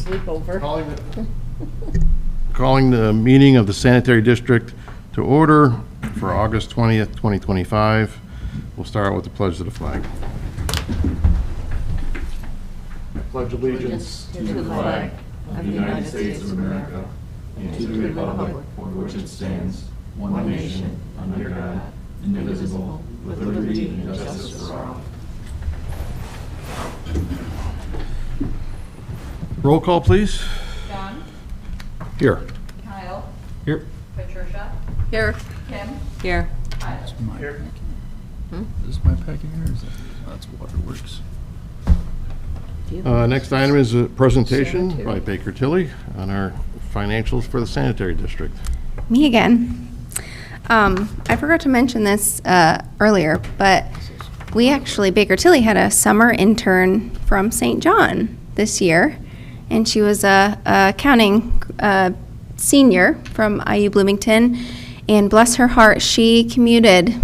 Sleepover. Calling the meeting of the Sanitary District to order for August 20th, 2025. We'll start out with the pledge of the flag. I pledge allegiance To the flag of the United States of America and to the republic for which it stands, one nation, under God, indivisible, with liberty and justice for all. Roll call, please. John, Here. Kyle, Here. Patricia, Here. Kim, Here. Tyler. Here. Is this my packet here, or is that, that's Waterworks? Next item is a presentation by Baker Tilly on our financials for the Sanitary District. Me again. I forgot to mention this earlier, but we actually, Baker Tilly had a summer intern from St. John this year, and she was a accounting senior from IU Bloomington, and bless her heart, she commuted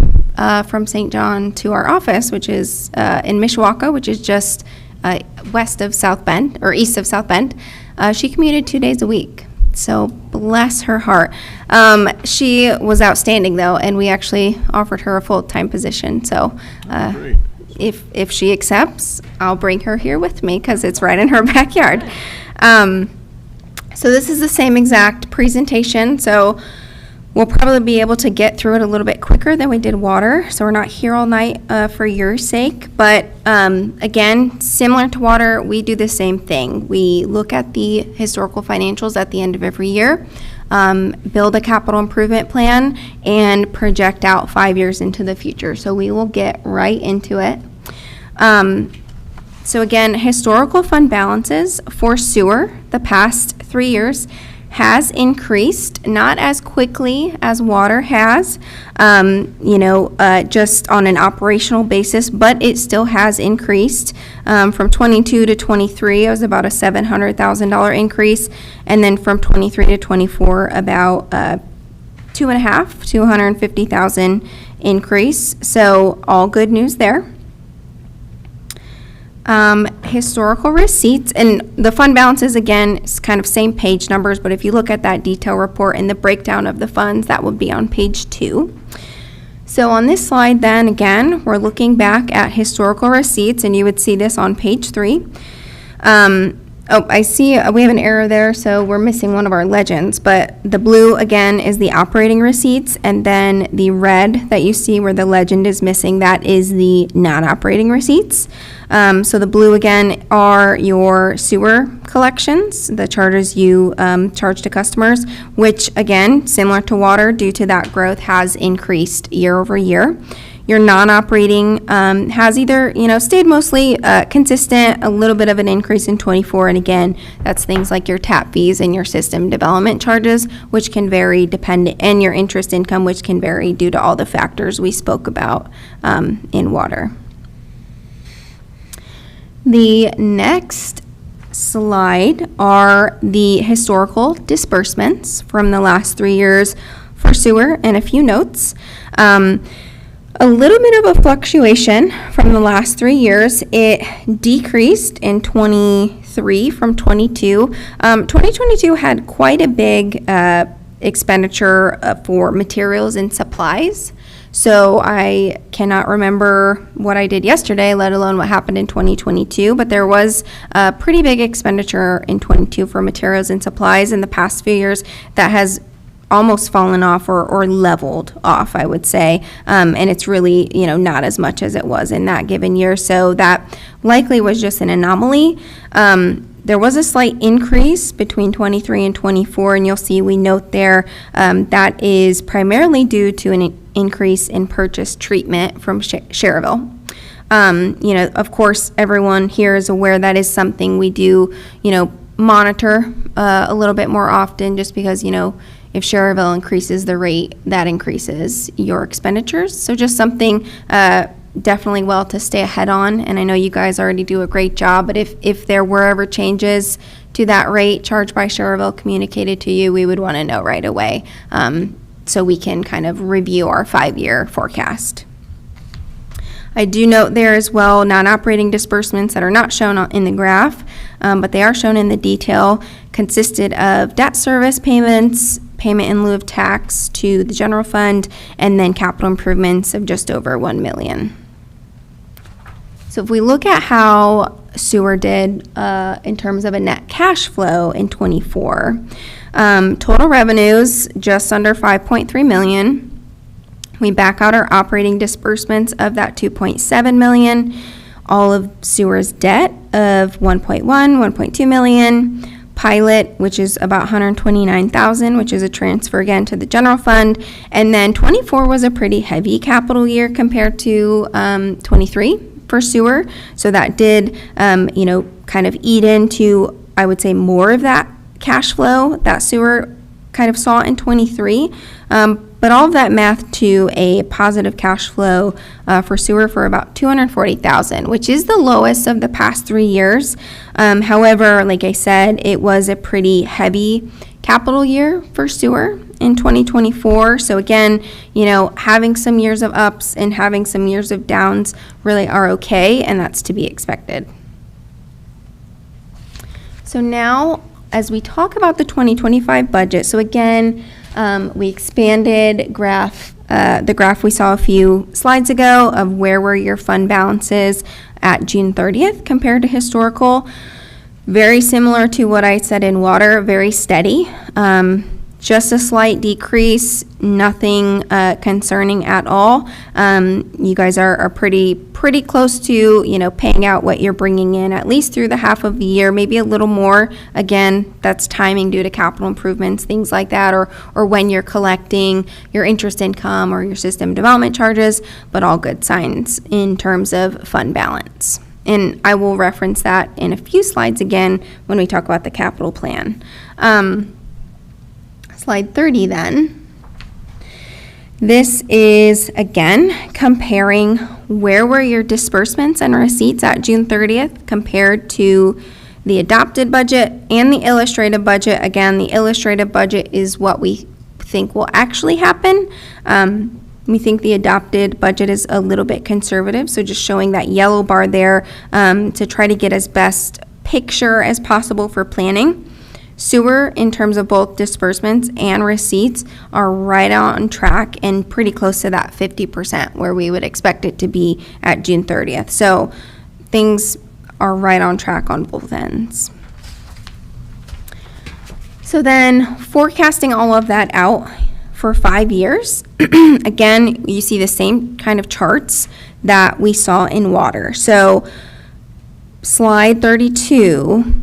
from St. John to our office, which is in Mishawaka, which is just west of South Bend, or east of South Bend. She commuted 2 days a week. So bless her heart. She was outstanding though, and we actually offered her a full-time position. So Great. if she accepts, I'll bring her here with me because it's right in her backyard. So this is the same exact presentation. So we'll probably be able to get through it a little bit quicker than we did water. So we're not here all night for your sake. But again, similar to water, we do the same thing. We look at the historical financials at the end of every year, build a capital improvement plan, and project out 5 years into the future. So we will get right into it. So again, historical fund balances for sewer the past 3 years has increased, not as quickly as water has, just on an operational basis, but it still has increased. From 22 to 23, it was about a $700,000 increase, and then from 23 to 24, about $250,000 increase. So all good news there. Historical receipts, and the fund balances, again, is kind of same page numbers, but if you look at that detail report and the breakdown of the funds, that would be on page 2. So on this slide then, again, we're looking back at historical receipts, and you would see this on page 3. I see we have an error there, so we're missing one of our legends, but the blue, again, is the operating receipts, and then the red that you see where the legend is missing, that is the non-operating receipts. So the blue, again, are your sewer collections, the charges you charge to customers, which, again, similar to water, due to that growth, has increased year over year. Your non-operating has either, stayed mostly consistent, a little bit of an increase in 24, and again, that's things like your tap fees and your system development charges, which can vary and your interest income, which can vary due to all the factors we spoke about in water. The next slide are the historical disbursements from the last 3 years for sewer, and a few notes. A little bit of a fluctuation from the last 3 years. It decreased in 23 from 22. 2022 had quite a big expenditure for materials and supplies. So I cannot remember what I did yesterday, let alone what happened in 2022, but there was a pretty big expenditure in 22 for materials and supplies in the past few years that has almost fallen off or leveled off, I would say. And it's really, not as much as it was in that given year. So that likely was just an anomaly. There was a slight increase between 23 and 24, and you'll see we note there that is primarily due to an increase in purchase treatment from Cherville. Of course, everyone here is aware that is something we do, monitor a little bit more often, just because, if Cherville increases the rate, that increases your expenditures. So just something definitely well to stay ahead on. And I know you guys already do a great job, but if there were ever changes to that rate charged by Cherville communicated to you, we would want to know right away, so we can kind of review our 5-year forecast. I do note there as well non-operating disbursements that are not shown in the graph, but they are shown in the detail, consisted of debt service payments, payment in lieu of tax to the general fund, and then capital improvements of just over $1 million. So if we look at how sewer did in terms of a net cash flow in '24, total revenues just under $5.3 million. We back out our operating disbursements of that $2.7 million, all of sewer's debt of $1.2 million, pilot, which is about $129,000, which is a transfer again to the general fund, and then '24 was a pretty heavy capital year compared to '23 for sewer, so that did, kind of eat into, I would say, more of that cash flow that sewer kind of saw in '23. But all of that math to a positive cash flow for sewer for about $240,000, which is the lowest of the past 3 years. However, like I said, it was a pretty heavy capital year for sewer in 2024. So again, having some years of ups and having some years of downs really are okay, and that's to be expected. So now, as we talk about the 2025 budget, so again, we expanded the graph we saw a few slides ago of where were your fund balances at June 30th compared to historical. Very similar to what I said in water, very steady. Just a slight decrease, nothing concerning at all. You guys are pretty close to, paying out what you're bringing in, at least through the half of the year, maybe a little more. Again, that's timing due to capital improvements, things like that, or when you're collecting your interest income or your system development charges, but all good signs in terms of fund balance. And I will reference that in a few slides again when we talk about the capital plan. Slide 30 then. This is, again, comparing where were your disbursements and receipts at June 30th compared to the adopted budget and the illustrative budget. Again, the illustrative budget is what we think will actually happen. We think the adopted budget is a little bit conservative, so just showing that yellow bar there to try to get as best picture as possible for planning. Sewer, in terms of both disbursements and receipts, are right on track and pretty close to that 50% where we would expect it to be at June 30th. So things are right on track on both ends. So then forecasting all of that out for 5 years, again, you see the same kind of charts that we saw in water. So slide 32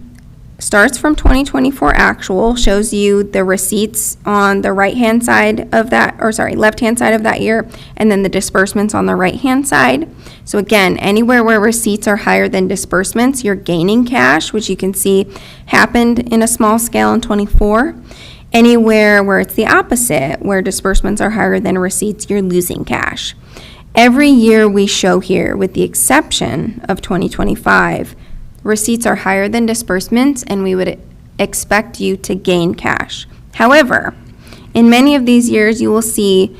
starts from 2024 actual, shows you the receipts on the right-hand side of that, left-hand side of that year, and then the disbursements on the right-hand side. So again, anywhere where receipts are higher than disbursements, you're gaining cash, which you can see happened in a small scale in '24. Anywhere where it's the opposite, where disbursements are higher than receipts, you're losing cash. Every year we show here, with the exception of 2025, receipts are higher than disbursements, and we would expect you to gain cash. However, in many of these years, you will see,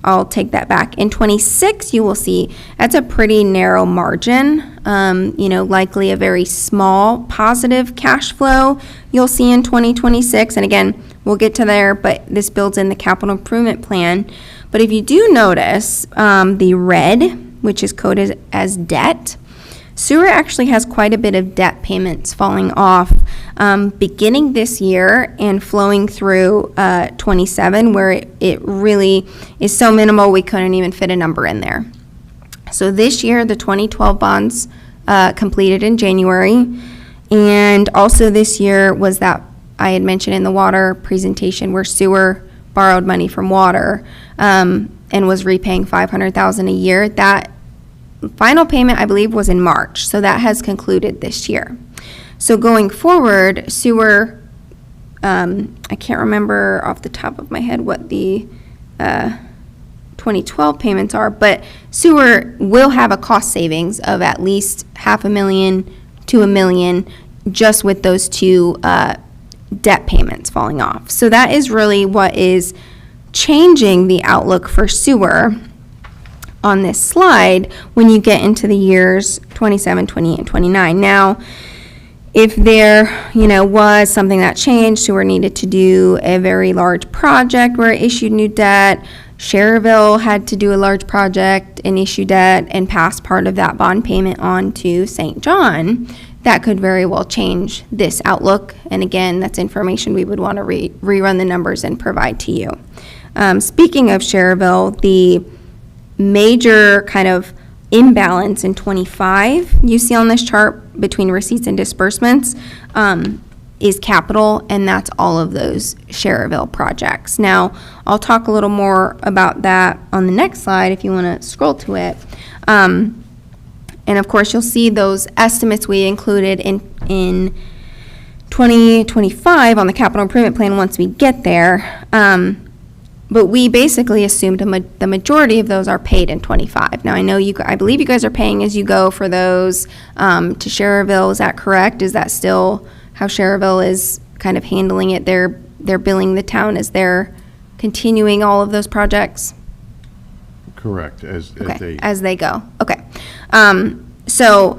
I'll take that back. In 26, you will see that's a pretty narrow margin, likely a very small positive cash flow you'll see in 2026. And again, we'll get to there, but this builds in the capital improvement plan. But if you do notice, the red, which is coded as debt, sewer actually has quite a bit of debt payments falling off beginning this year and flowing through 27, where it really is so minimal we couldn't even fit a number in there. So this year, the 2012 bonds completed in January, and also this year was that I had mentioned in the water presentation where sewer borrowed money from water and was repaying $500,000 a year. That final payment, I believe, was in March, so that has concluded this year. So going forward, sewer, I can't remember off the top of my head what the 2012 payments are, but sewer will have a cost savings of at least $500,000 to $1 million just with those two debt payments falling off. So that is really what is changing the outlook for sewer on this slide when you get into the years 27, 28, and 29. Now, if there, was something that changed, sewer needed to do a very large project where it issued new debt, Schererville had to do a large project and issue debt and pass part of that bond payment on to St. John, that could very well change this outlook. And again, that's information we would want to rerun the numbers and provide to you. Speaking of Schererville, the major kind of imbalance in 25 you see on this chart between receipts and disbursements is capital, and that's all of those Schererville projects. Now, I'll talk a little more about that on the next slide if you want to scroll to it. And of course, you'll see those estimates we included in 2025 on the capital improvement plan once we get there. But we basically assumed the majority of those are paid in 25. Now, I believe you guys are paying as you go for those to Schererville. Is that correct? Is that still how Schererville is kind of handling it? They're billing the town as they're continuing all of those projects? Correct, as they go. Okay. So,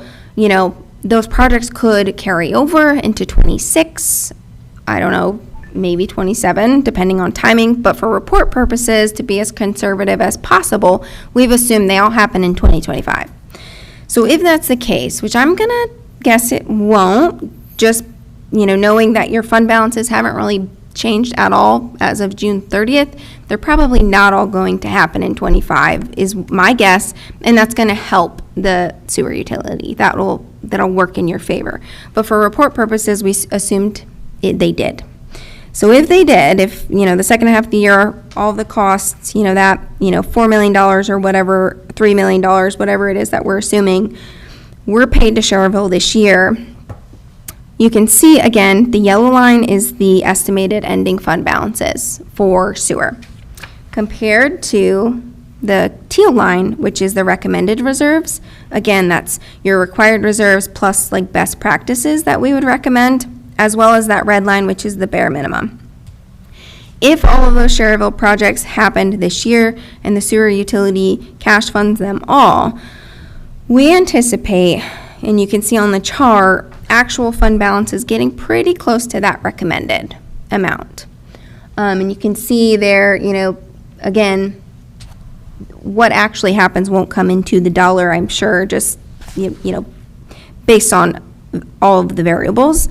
those projects could carry over into 26. I don't know, maybe 27, depending on timing. But for report purposes, to be as conservative as possible, we've assumed they all happen in 2025. So if that's the case, which I'm going to guess it won't, just, knowing that your fund balances haven't really changed at all as of June 30th, they're probably not all going to happen in 25 is my guess, and that's going to help the sewer utility. That'll work in your favor. But for report purposes, we assumed they did. So if they did, if, the second half of the year, all the costs, that, $4 million or whatever, $3 million, whatever it is that we're assuming, we're paid to Schererville this year, you can see, again, the yellow line is the estimated ending fund balances for sewer, compared to the teal line, which is the recommended reserves. Again, that's your required reserves plus like best practices that we would recommend, as well as that red line, which is the bare minimum. If all of those Schererville projects happened this year and the sewer utility cash funds them all, we anticipate, and you can see on the chart, actual fund balances getting pretty close to that recommended amount. And you can see there, again, what actually happens won't come into the dollar, I'm sure, just, based on all of the variables.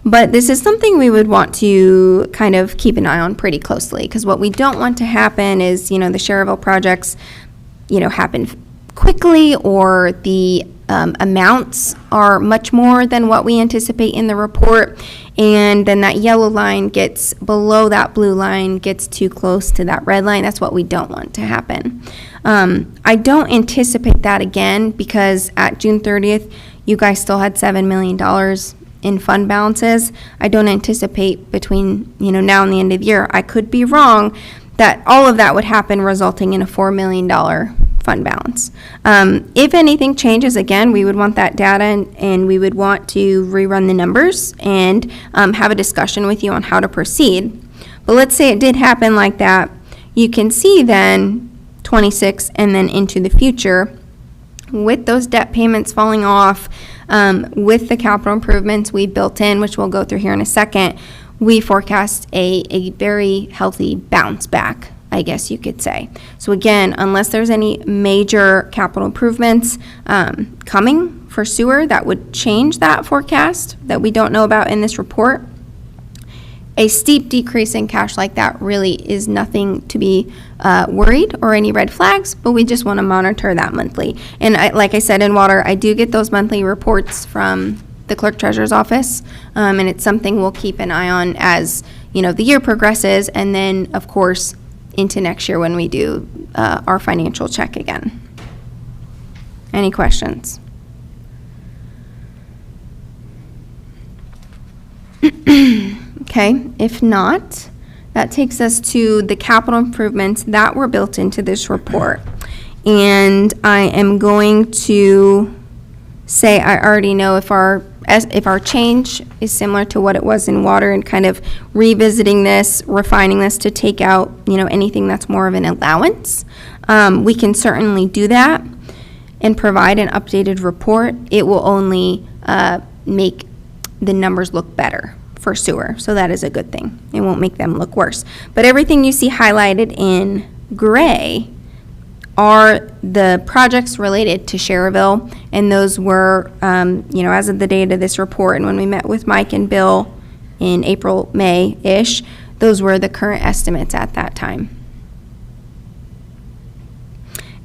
But this is something we would want to kind of keep an eye on pretty closely, because what we don't want to happen is, the Schererville projects, happen quickly, or the amounts are much more than what we anticipate in the report, and then that yellow line gets below that blue line, gets too close to that red line. That's what we don't want to happen. I don't anticipate that again, because at June 30th, you guys still had $7 million in fund balances. I don't anticipate between now and the end of the year, I could be wrong, that all of that would happen, resulting in a $4 million fund balance. If anything changes, again, we would want that data, and we would want to rerun the numbers and have a discussion with you on how to proceed. But let's say it did happen like that. You can see then 26 and then into the future, with those debt payments falling off, with the capital improvements we built in, which we'll go through here in a second, we forecast a very healthy bounce back, I guess you could say. So again, unless there's any major capital improvements coming for sewer that would change that forecast that we don't know about in this report, a steep decrease in cash like that really is nothing to be worried or any red flags, but we just want to monitor that monthly. And like I said, in water, I do get those monthly reports from the clerk treasurer's office, and it's something we'll keep an eye on as the year progresses, and then of course into next year when we do our financial check again. Any questions? Okay, if not, that takes us to the capital improvements that were built into this report. And I am going to say I already know if our change is similar to what it was in water, and kind of revisiting this, refining this to take out anything that's more of an allowance. We can certainly do that and provide an updated report. It will only make the numbers look better for sewer, so that is a good thing. It won't make them look worse. But everything you see highlighted in gray are the projects related to Schererville, and those were, as of the date of this report, and when we met with Mike and Bill in April, May-ish, those were the current estimates at that time.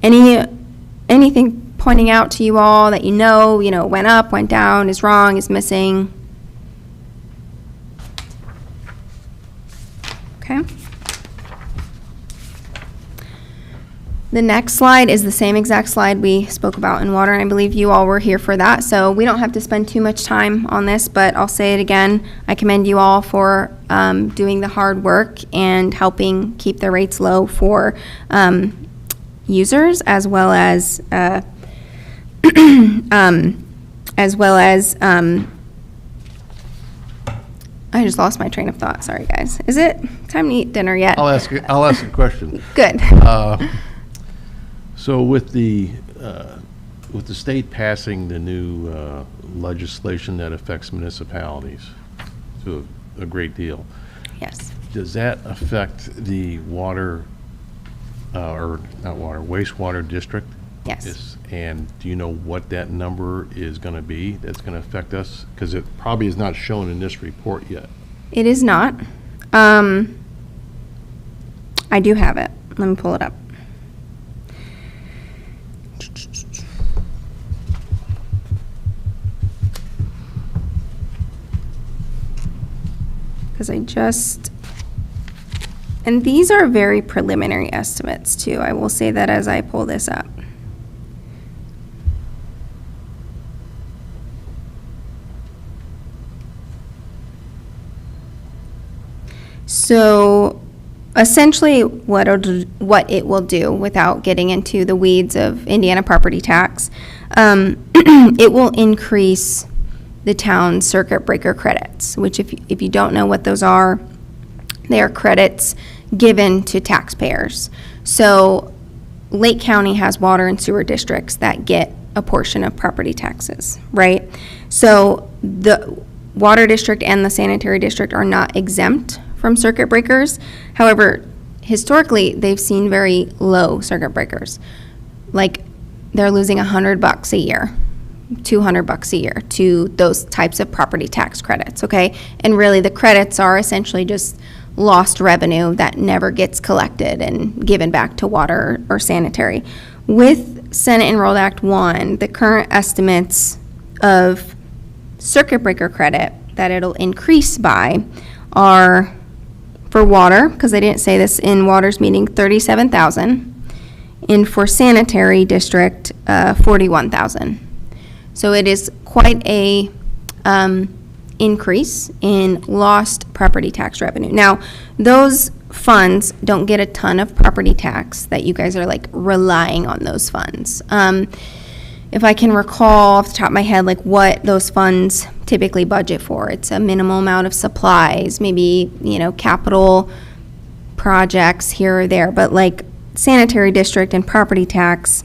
Anything pointing out to you all that went up, went down, is wrong, is missing? Okay. The next slide is the same exact slide we spoke about in water, and I believe you all were here for that, so we don't have to spend too much time on this, but I'll say it again. I commend you all for doing the hard work and helping keep the rates low for users, as well as I just lost my train of thought. Sorry, guys. Is it time to eat dinner yet? I'll ask a question. Good. So with the state passing the new legislation that affects municipalities to a great deal, Yes. does that affect the wastewater district? Yes. And do you know what that number is going to be that's going to affect us? Because it probably is not shown in this report yet. It is not. I do have it. Let me pull it up. Because and these are very preliminary estimates too. I will say that as I pull this up. So essentially what it will do, without getting into the weeds of Indiana property tax, it will increase the town's circuit breaker credits, which if you don't know what those are, they are credits given to taxpayers. So Lake County has water and sewer districts that get a portion of property taxes, right? So the water district and the sanitary district are not exempt from circuit breakers. However, historically, they've seen very low circuit breakers. Like, they're losing $100 a year, $200 a year to those types of property tax credits, okay? And really, the credits are essentially just lost revenue that never gets collected and given back to water or sanitary. With Senate Enrolled Act 1, the current estimates of circuit breaker credit that it'll increase by are, for water, because I didn't say this in water's meeting, $37,000, and for sanitary district, $41,000. So it is quite a increase in lost property tax revenue. Now, those funds don't get a ton of property tax that you guys are like relying on those funds. If I can recall off the top of my head, like what those funds typically budget for, it's a minimal amount of supplies, maybe, capital projects here or there, but like sanitary district and property tax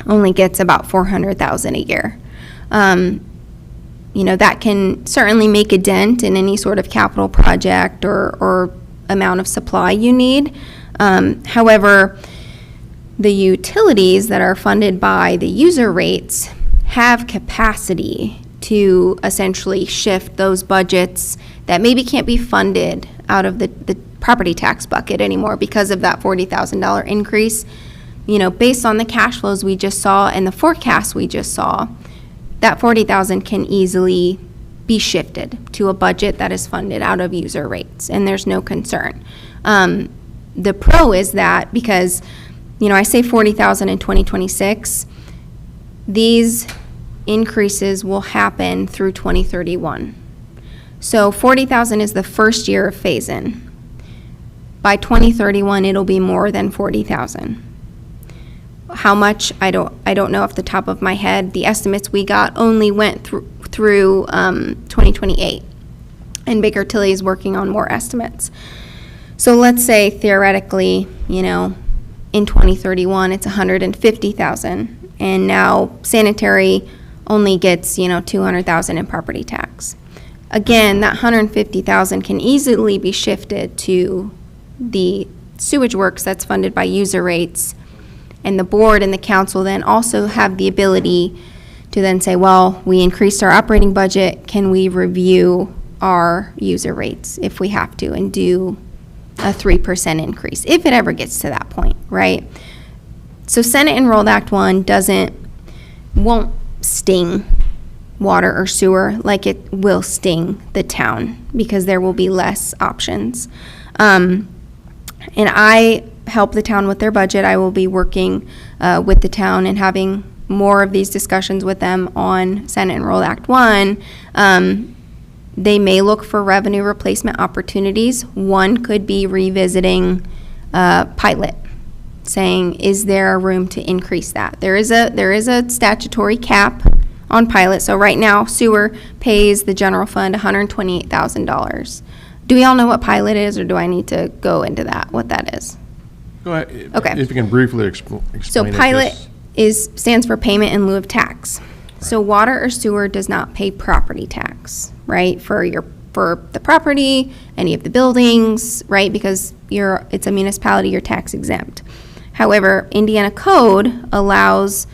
only gets about $400,000 a year. That can certainly make a dent in any sort of capital project or amount of supply you need. However, the utilities that are funded by the user rates have capacity to essentially shift those budgets that maybe can't be funded out of the property tax bucket anymore because of that $40,000 increase. Based on the cash flows we just saw and the forecast we just saw, that $40,000 can easily be shifted to a budget that is funded out of user rates, and there's no concern. The pro is that because, I say $40,000 in 2026, these increases will happen through 2031. So $40,000 is the first year of phase-in. By 2031, it'll be more than $40,000. How much, I don't know off the top of my head. The estimates we got only went through 2028, and Baker Tilly is working on more estimates. So let's say theoretically, in 2031, it's 150,000. And now sanitary only gets, 200,000 in property tax. Again, that 150,000 can easily be shifted to the sewage works that's funded by user rates. And the board and the council then also have the ability to then say, well, we increased our operating budget, can we review our user rates if we have to and do a 3% increase, if it ever gets to that point, right? So Senate Enrolled Act 1 won't sting water or sewer like it will sting the town, because there will be less options. And I help the town with their budget. I will be working with the town and having more of these discussions with them on Senate Enrolled Act 1. They may look for revenue replacement opportunities. One could be revisiting pilot, saying, is there room to increase that? There is a statutory cap on pilot. So right now, sewer pays the general fund $128,000. Do we all know what pilot is, or do I need to go into that, what that is? Go ahead. Okay. If you can briefly explain So it, pilot just- stands for payment in lieu of tax. So water or sewer does not pay property tax, right? For the property, any of the buildings, right? Because it's a municipality, you're tax exempt. However, Indiana code allows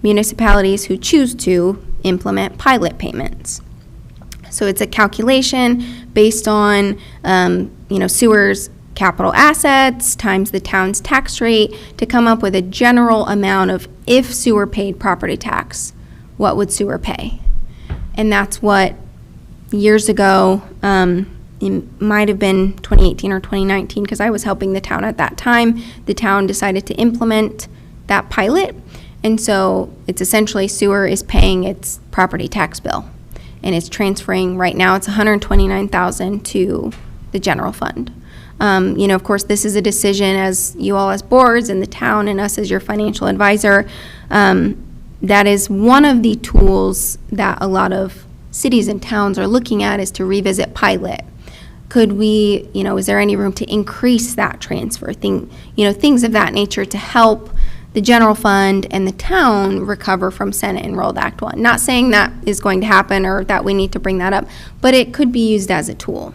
municipalities who choose to implement pilot payments. So it's a calculation based on, sewer's capital assets times the town's tax rate to come up with a general amount of, if sewer paid property tax, what would sewer pay? And that's what years ago, it might have been 2018 or 2019, because I was helping the town at that time. The town decided to implement that pilot. And so it's essentially sewer is paying its property tax bill. And it's transferring, right now it's $129,000 to the general fund. Of course, this is a decision as you all as boards and the town and us as your financial advisor. That is one of the tools that a lot of cities and towns are looking at, is to revisit pilot. Could we, is there any room to increase that transfer? Things of that nature to help the general fund and the town recover from Senate Enrolled Act 1. Not saying that is going to happen or that we need to bring that up, but it could be used as a tool.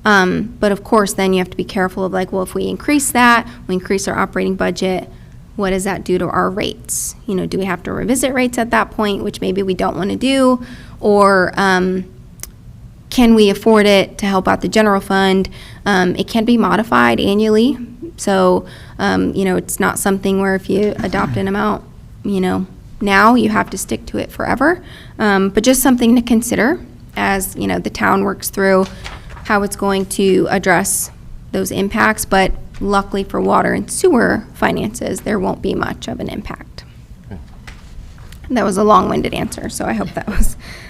But of course, then you have to be careful of if we increase that, we increase our operating budget, what does that do to our rates? Do we have to revisit rates at that point, which maybe we don't want to do? Or can we afford it to help out the general fund? It can be modified annually. So, it's not something where if you adopt an amount, now you have to stick to it forever. But just something to consider as, the town works through how it's going to address those impacts. But luckily for water and sewer finances, there won't be much of an impact. Okay. That was a long-winded answer, so I hope that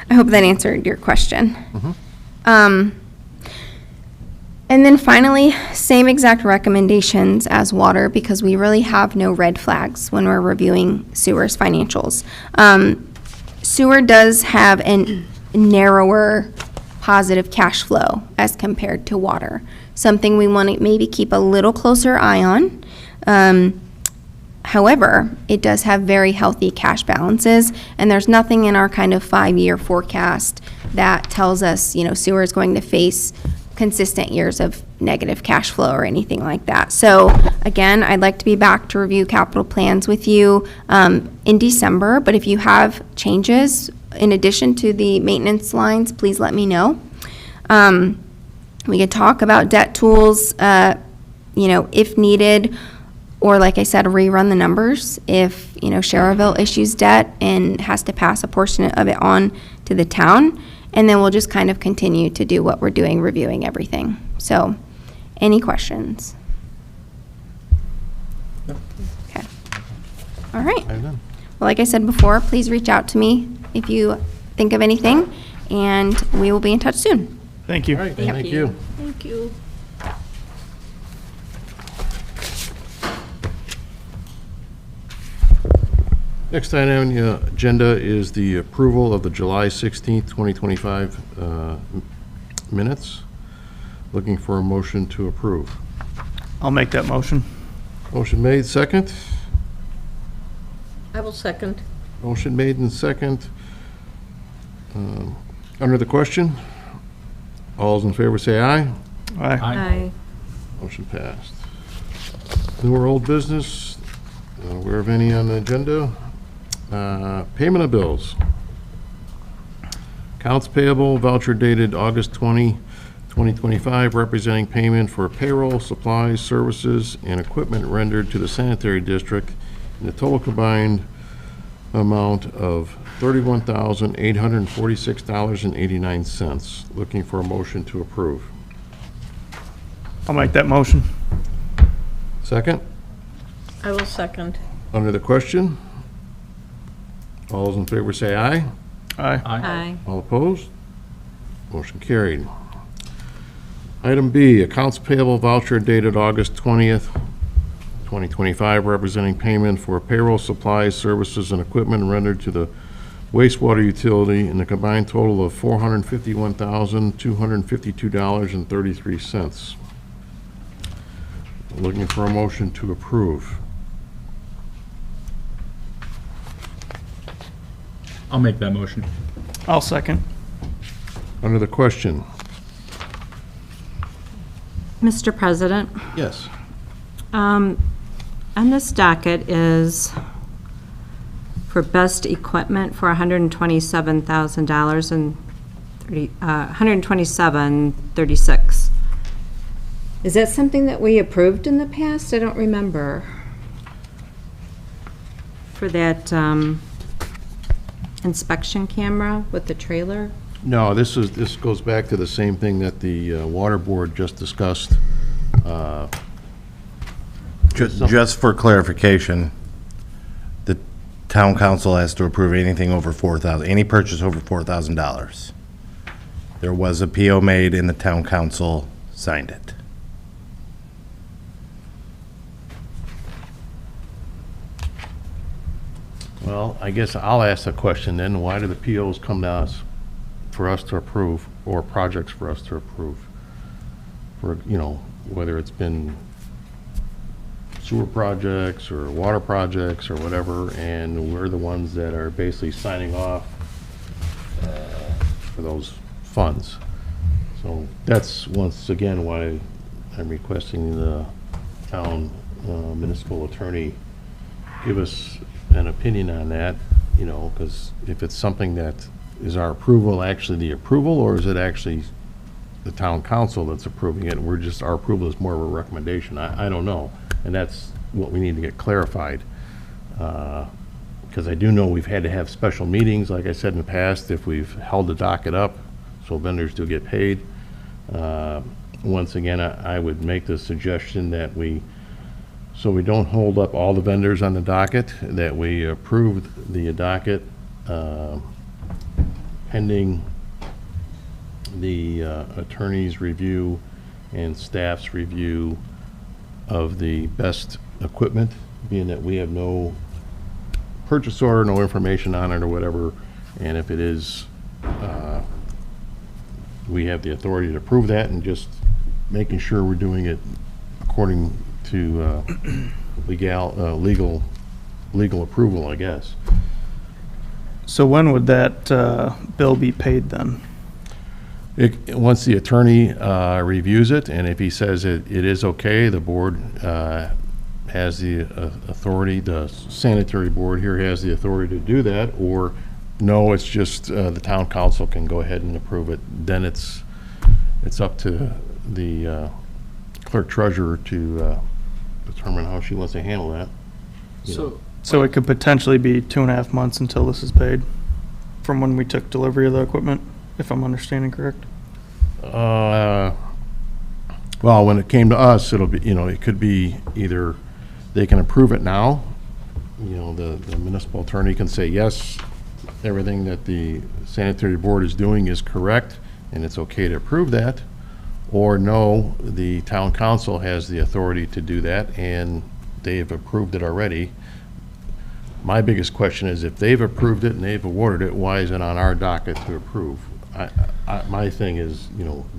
answered your question. And then finally, same exact recommendations as water, because we really have no red flags when we're reviewing sewer's financials. Sewer does have a narrower positive cash flow as compared to water, something we want to maybe keep a little closer eye on. However, it does have very healthy cash balances, and there's nothing in our kind of 5-year forecast that tells us, sewer is going to face consistent years of negative cash flow or anything like that. So again, I'd like to be back to review capital plans with you in December, but if you have changes in addition to the maintenance lines, please let me know. We could talk about debt tools, if needed, or like I said, rerun the numbers if, Sherrville issues debt and has to pass a portion of it on to the town. And then we'll just kind of continue to do what we're doing, reviewing everything. So, any questions? Okay. All right. I have none. Well, like I said before, please reach out to me if you think of anything, and we will be in touch soon. Thank you. All right, thank you. Thank you. Next item on the agenda is the approval of the July 16th, 2025 minutes. Looking for a motion to approve. I'll make that motion. Motion made, second. I will second. Motion made and second. Under the question, all those in favor say aye. Aye. Aye. Motion passed. New or old business, aware of any on the agenda? Payment of bills. Accounts payable, voucher dated August 20, 2025, representing payment for payroll, supplies, services, and equipment rendered to the sanitary district in a total combined amount of $31,846.89. Looking for a motion to approve. I'll make that motion. Second? I will second. Under the question? All those in favor say aye. Aye. Aye. All opposed? Motion carried. Item B, accounts payable voucher dated August 20th, 2025, representing payment for payroll, supplies, services, and equipment rendered to the wastewater utility in a combined total of $451,252.33. Looking for a motion to approve. I'll make that motion. I'll second. Under the question? Mr. President, Yes. on this docket is for best equipment for $127,000 and $127,36. Is that something that we approved in the past? I don't remember. For that inspection camera with the trailer? No, this goes back to the same thing that the Water Board just discussed. Just for clarification, the town council has to approve anything over any purchase over $4,000. There was a PO made and the town council signed it. Well, I guess I'll ask the question then, why do the POs come to us for us to approve, or projects for us to approve? For, whether it's been sewer projects or water projects or whatever, and we're the ones that are basically signing off for those funds. So that's once again why I'm requesting the town municipal attorney give us an opinion on that, because if it's something that is our approval actually the approval, or is it actually the town council that's approving it, and our approval is more of a recommendation? I don't know, and that's what we need to get clarified. Because I do know we've had to have special meetings, like I said in the past, if we've held the docket up, so vendors do get paid. Once again, I would make the suggestion that so we don't hold up all the vendors on the docket, that we approve the docket pending the attorney's review and staff's review of the best equipment, being that we have no purchase order, no information on it or whatever, and if it is, we have the authority to approve that, and just making sure we're doing it according to legal approval, I guess. So when would that bill be paid then? Once the attorney reviews it, and if he says it is okay, the board has the authority, the sanitary board here has the authority to do that, or no, it's just the town council can go ahead and approve it. Then it's up to the clerk treasurer to determine how she wants to handle that. So it could potentially be 2.5 months until this is paid from when we took delivery of the equipment, if I'm understanding correct? Well, when it came to us, it'll be, it could be either they can approve it now, the municipal attorney can say, yes, everything that the sanitary board is doing is correct, and it's okay to approve that, or no, the town council has the authority to do that, and they've approved it already. My biggest question is, if they've approved it and they've awarded it, why is it on our docket to approve? My thing is,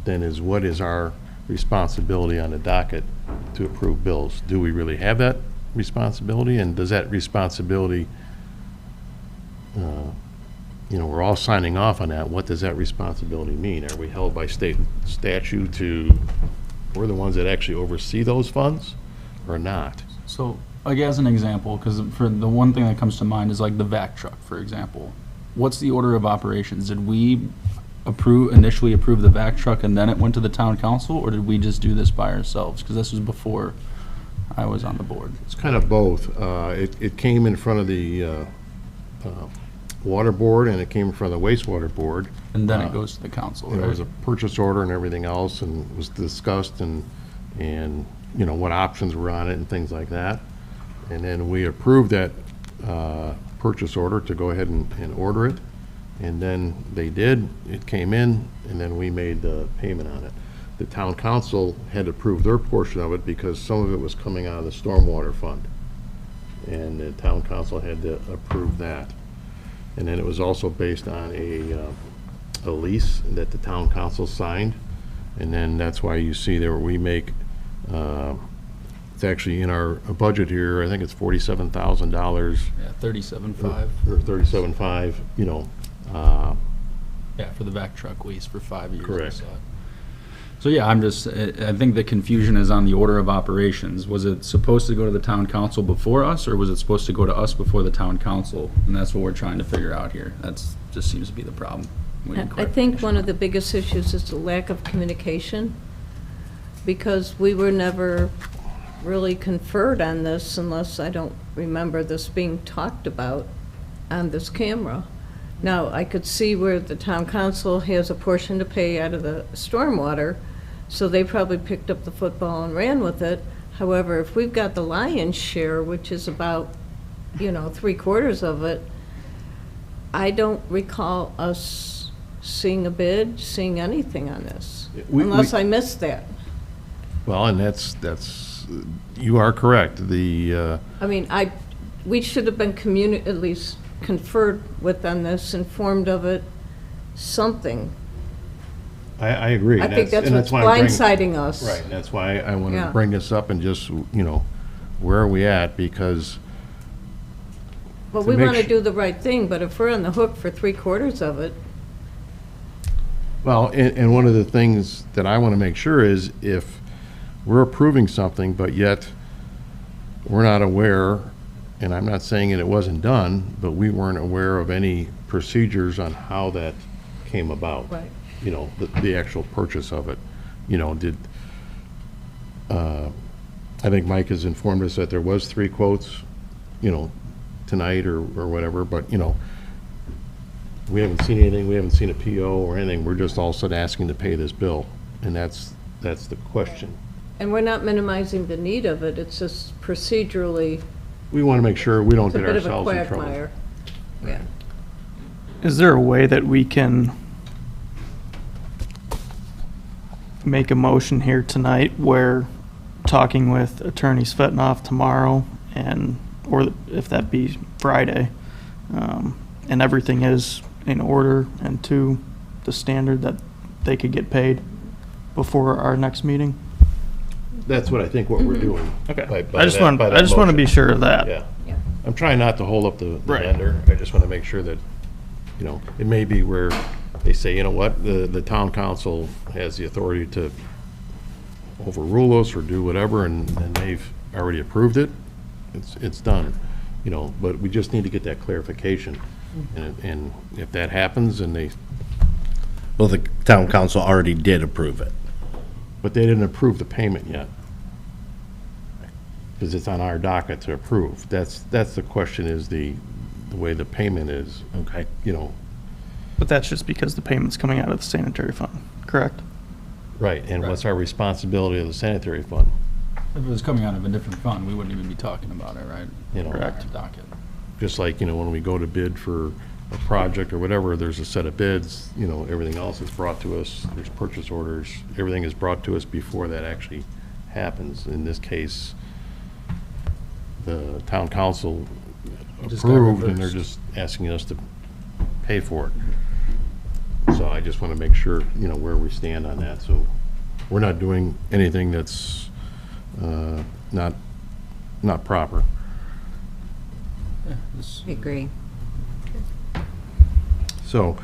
then is what is our responsibility on the docket to approve bills. Do we really have that responsibility? And does that responsibility, we're all signing off on that. What does that responsibility mean? Are we held by state statute to, we're the ones that actually oversee those funds or not? So, like as an example, because for the one thing that comes to mind is like the vac truck, for example. What's the order of operations? Did we initially approve the vac truck and then it went to the town council, or did we just do this by ourselves? Because this was before I was on the board. It's kind of both. It came in front of the water board and it came in front of the wastewater board. And then it goes to the council, There right? was a purchase order and everything else, and was discussed, and what options were on it and things like that. And then we approved that purchase order to go ahead and order it. And then they did, it came in, and then we made the payment on it. The town council had to approve their portion of it because some of it was coming out of the stormwater fund. And the town council had to approve that. And then it was also based on a lease that the town council signed. And then that's why you see there, we make, it's actually in our budget here, I think it's $47,000 Yeah, 37.5. or 37.5, Yeah, for the vac truck lease for 5 years. I Correct. saw it. So yeah, I think the confusion is on the order of operations. Was it supposed to go to the town council before us, or was it supposed to go to us before the town council? And that's what we're trying to figure out here. Just seems to be the problem. We need I think one of the biggest issues is the lack of communication, because we were never really conferred on this unless I don't remember this being talked about on this camera. Now, I could see where the town council has a portion to pay out of the stormwater, so they probably picked up the football and ran with it. However, if we've got the lion's share, which is about, 3/4 of it, I don't recall us seeing a bid, seeing anything on this, unless I missed that. well, and that's, you are correct. I mean, we should have been at least conferred with on this, informed of it, something. I agree. I think that's and what's why I'm bringing- blindsiding us. Right, and that's why I want to Yeah. bring this up and just, where are we at? Because, But to we make want to su- do the right thing, but if we're on the hook for 3/4 of it, well, and one of the things that I want to make sure is if we're approving something, but yet we're not aware, and I'm not saying that it wasn't done, but we weren't aware of any procedures on how that came about. right. The actual purchase of it. I think Mike has informed us that there was 3 quotes, tonight or whatever, but, we haven't seen anything, we haven't seen a PO or anything, we're just all of a sudden asking to pay this bill, and that's the question. And we're not minimizing the need of it, it's just procedurally, We want to make sure we don't it's a get bit of a ourselves in trouble. quagmire. Yeah. Is there a way that we can make a motion here tonight where talking with Attorney Svetnoff tomorrow or if that be Friday, and everything is in order and to the standard that they could get paid before our next meeting? That's what I think what we're doing. Okay. by I just that- want, by that I just want to be motion. sure of that. Yeah. Yeah. I'm trying not to hold up the Right. vendor. I just want to make sure that, it may be where they say, you know what, the town council has the authority to overrule us or do whatever, and they've already approved it. It's done, but we just need to get that clarification. And if that happens and Well, the town council already did approve it. but they didn't approve the payment yet. Because it's on our docket to approve. That's the question, is the way the payment is, Okay. But that's just because the payment's coming out of the sanitary fund, correct? right, and what's our responsibility of the sanitary fund? If it was coming out of a different fund, we wouldn't even be talking about it, right? Correct. Our docket. Just like, when we go to bid for a project or whatever, there's a set of bids, everything else is brought to us, there's purchase orders, everything is brought to us before that actually happens. In this case, the town council Just got approved, and they're reversed. just asking us to pay for it. So I just want to make sure, where we stand on that, so we're not doing anything that's not proper. Yeah, this- I agree. So,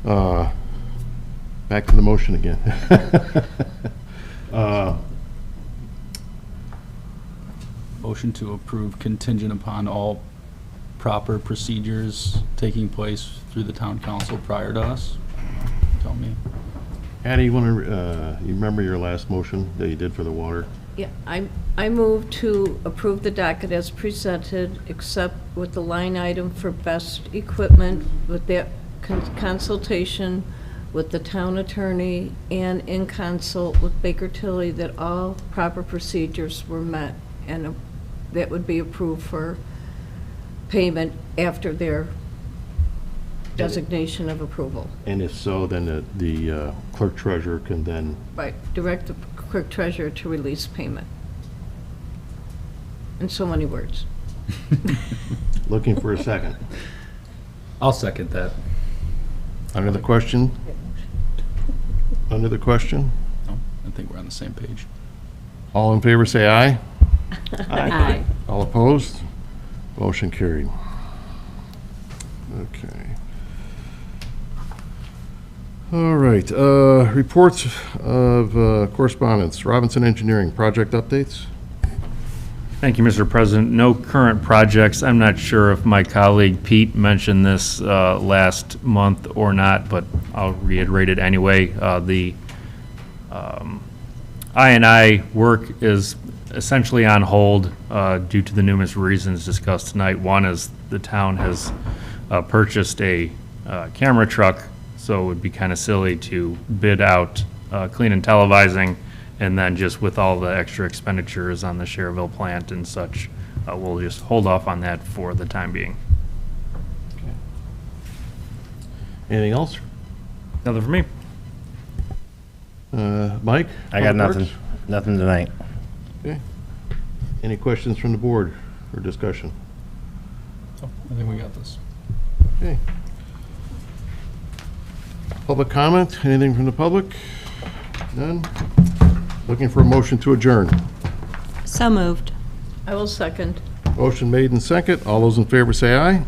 back to the motion again. Motion to approve contingent upon all proper procedures taking place through the town council prior to us. Tell me. Addie, you remember your last motion that you did for the water? Yeah, I move to approve the docket as presented, except with the line item for best equipment, with that consultation with the town attorney and in consult with Baker Tilly that all proper procedures were met, and that would be approved for payment after their designation of approval. And if so, then the clerk treasurer can then, Right, direct the clerk treasurer to release payment. In so many words. looking for a second. I'll second that. Under the question? Under the question? No, I think we're on the same page. All in favor, say aye. Aye. All opposed? Motion carried. Okay. All right, reports of correspondence. Robinson Engineering, project updates? Thank you, Mr. President. No current projects. I'm not sure if my colleague Pete mentioned this last month or not, but I'll reiterate it anyway. The I&I work is essentially on hold due to the numerous reasons discussed tonight. One is the town has purchased a camera truck, so it would be kind of silly to bid out clean and televising, and then just with all the extra expenditures on the Cherville plant and such, we'll just hold off on that for the time being. Anything else? Nothing for me. Mike? I got Public nothing, Works? nothing tonight. Okay. Any questions from the board or discussion? So I think we got this. Okay. Public comment? Anything from the public? None? Looking for a motion to adjourn. So moved. I will second. Motion made and second. All those in favor say aye.